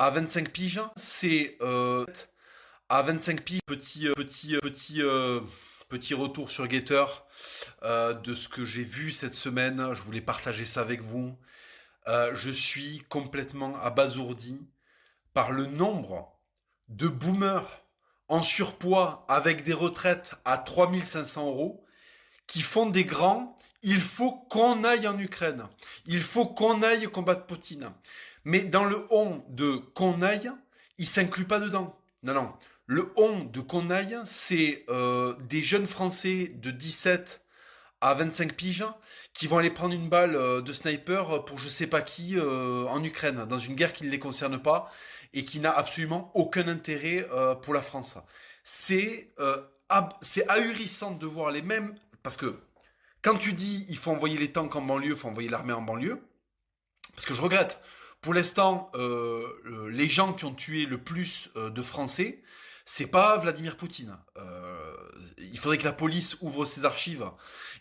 À 25 piges, c'est à 25 piges, petit retour sur Gator de ce que j'ai vu cette semaine. Je voulais partager ça avec vous. Je suis complètement abasourdi par le nombre de boomers en surpoids avec des retraites à 3 500 € qui font des grands. Il faut qu'on aille en Ukraine. Il faut qu'on aille combattre Poutine. Mais dans le on de qu'on aille, il s'inclut pas dedans. Non, non. Le on de qu'on aille, c'est des jeunes Français de 17 à 25 piges qui vont aller prendre une balle de sniper pour je sais pas qui en Ukraine, dans une guerre qui ne les concerne pas et qui n'a absolument aucun intérêt pour la France. C'est ahurissant de voir les mêmes... Parce que quand tu dis il faut envoyer les tanks en banlieue, il faut envoyer l'armée en banlieue, parce que je regrette, pour l'instant, les gens qui ont tué le plus de Français, c'est pas Vladimir Poutine. Il faudrait que la police ouvre ses archives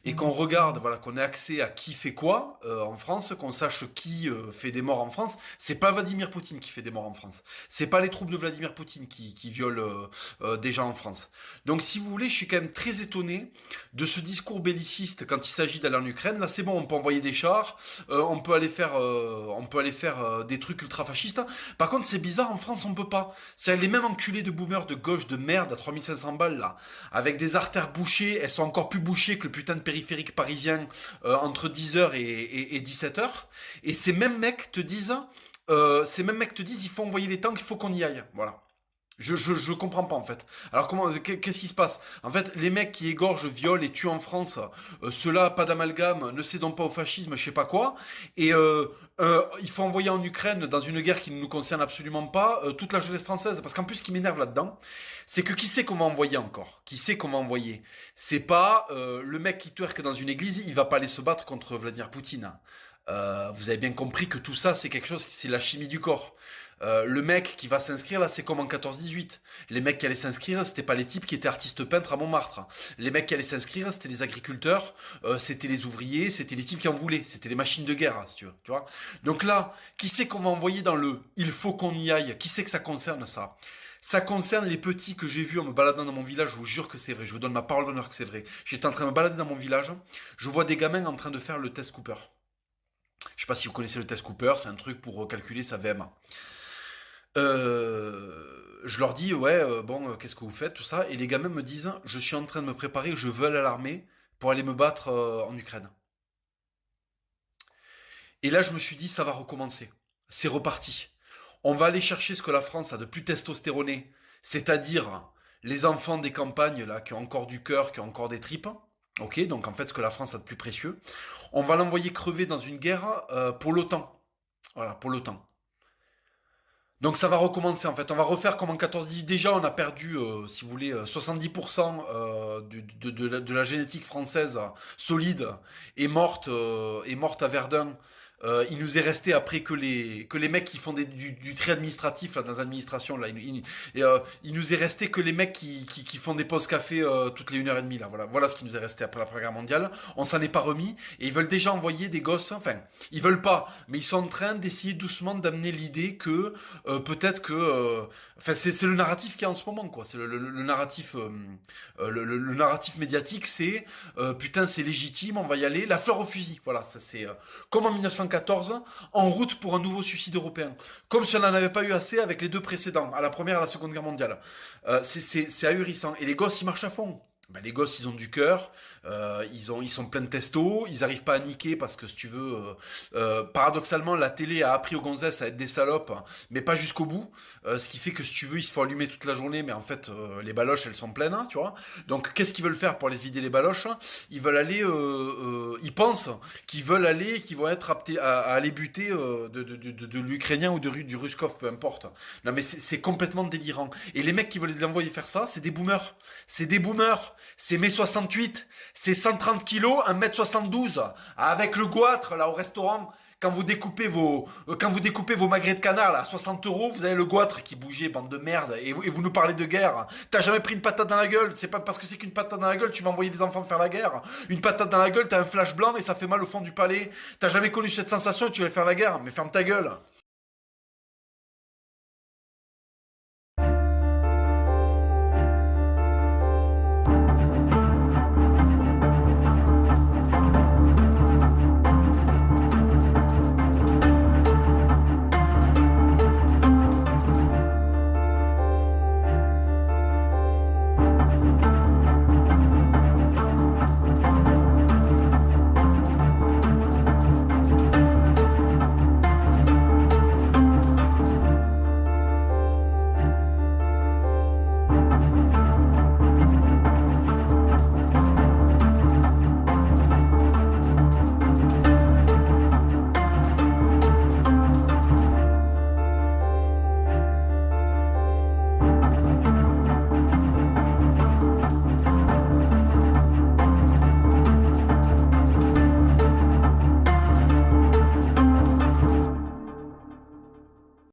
et qu'on regarde, voilà, qu'on ait accès à qui fait quoi en France, qu'on sache qui fait des morts en France. C'est pas Vladimir Poutine qui fait des morts en France. C'est pas les troupes de Vladimir Poutine qui violent des gens en France. Donc, si vous voulez, je suis quand même très étonné de ce discours belliciste quand il s'agit d'aller en Ukraine. Là, c'est bon, on peut envoyer des chars, on peut aller faire des trucs ultra fascistes. Par contre, c'est bizarre, en France, on peut pas. C'est les mêmes enculés de boomers de gauche de merde à 3500 balles là, avec des artères bouchées, elles sont encore plus bouchées que le putain de périphérique parisien entre 10h et 17h. Et ces mêmes mecs te disent, il faut envoyer des tanks, il faut qu'on y aille. Voilà. Je comprends pas en fait. Alors qu'est-ce qui se passe? En fait, les mecs qui égorgent, violent et tuent en France, ceux-là, pas d'amalgame, ne cédons pas au fascisme, je sais pas quoi. Et il faut envoyer en Ukraine, dans une guerre qui ne nous concerne absolument pas, toute la jeunesse française. Parce qu'en plus, ce qui m'énerve là-dedans, c'est que qui sait qu'on va envoyer encore? Qui sait qu'on va envoyer? C'est pas le mec qui twerk dans une église, il va pas aller se battre contre Vladimir Poutine. Vous avez bien compris que tout ça, c'est quelque chose, c'est la chimie du corps. Le mec qui va s'inscrire là, c'est comme en 14-18. Les mecs qui allaient s'inscrire, c'était pas les types qui étaient artistes peintres à Montmartre. Les mecs qui allaient s'inscrire, c'était les agriculteurs, c'était les ouvriers, c'était les types qui en voulaient, c'était les machines de guerre, si tu veux, tu vois. Donc là, qui c'est qu'on va envoyer dans le il faut qu'on y aille? Qui c'est que ça concerne ça? Ça concerne les petits que j'ai vus en me baladant dans mon village, je vous jure que c'est vrai, je vous donne ma parole d'honneur que c'est vrai. J'étais en train de me balader dans mon village, je vois des gamins en train de faire le test Cooper. Je sais pas si vous connaissez le test Cooper, c'est un truc pour calculer sa VMA. Je leur dis ouais bon qu'est-ce que vous faites tout ça et les gamins me disent je suis en train de me préparer, je veux aller à l'armée pour aller me battre en Ukraine. Et là je me suis dit ça va recommencer, c'est reparti. On va aller chercher ce que la France a de plus testostéroné, c'est-à-dire les enfants des campagnes là qui ont encore du cœur, qui ont encore des tripes. Ok, donc en fait ce que la France a de plus précieux, on va l'envoyer crever dans une guerre pour l'OTAN. Voilà, pour l'OTAN. Donc ça va recommencer en fait, on va refaire comme en 14-18. Déjà on a perdu, si vous voulez, 70% de la génétique française solide est morte à Verdun. Il nous est resté après que les mecs qui font du tri administratif là dans l'administration là, il nous est resté que les mecs qui font des pauses café toutes les 1h30 là. Voilà ce qui nous est resté après la Première Guerre mondiale. On s'en est pas remis et ils veulent déjà envoyer des gosses. Enfin, ils veulent pas, mais ils sont en train d'essayer doucement d'amener l'idée que peut-être que, enfin c'est le narratif qu'il y a en ce moment quoi. C'est le narratif, le narratif médiatique, c'est putain c'est légitime, on va y aller, la fleur au fusil. Voilà, ça c'est comme en 1914, en route pour un nouveau suicide européen. Comme si on n'en avait pas eu assez avec les deux précédents, à la Première et à la Seconde Guerre mondiale. C'est ahurissant. Et les gosses, ils marchent à fond. Ben, les gosses, ils ont du cœur, ils sont pleins de testo, ils arrivent pas à niquer parce que si tu veux, paradoxalement, la télé a appris aux gonzesses à être des salopes, mais pas jusqu'au bout. Ce qui fait que si tu veux, ils se font allumer toute la journée, mais en fait, les baloches, elles sont pleines, hein, tu vois. Donc, qu'est-ce qu'ils veulent faire pour aller se vider les baloches? Ils veulent aller, ils pensent qu'ils veulent aller, qu'ils vont être aptés à aller buter de l'Ukrainien ou du Ruskov, peu importe. Non, mais c'est complètement délirant. Et les mecs qui veulent les envoyer faire ça, c'est des boomers. C'est des boomers. C'est mai 68, c'est 130 kilos, 1m72, avec le goitre, là, au restaurant. Quand vous découpez vos magrets de canard, là, à 60 €, vous avez le goitre qui bougeait, bande de merde, et vous nous parlez de guerre. T'as jamais pris une patate dans la gueule, c'est pas parce que c'est qu'une patate dans la gueule, tu vas envoyer des enfants faire la guerre. Une patate dans la gueule, t'as un flash blanc et ça fait mal au fond du palais. T'as jamais connu cette sensation et tu vas faire la guerre, mais ferme ta gueule.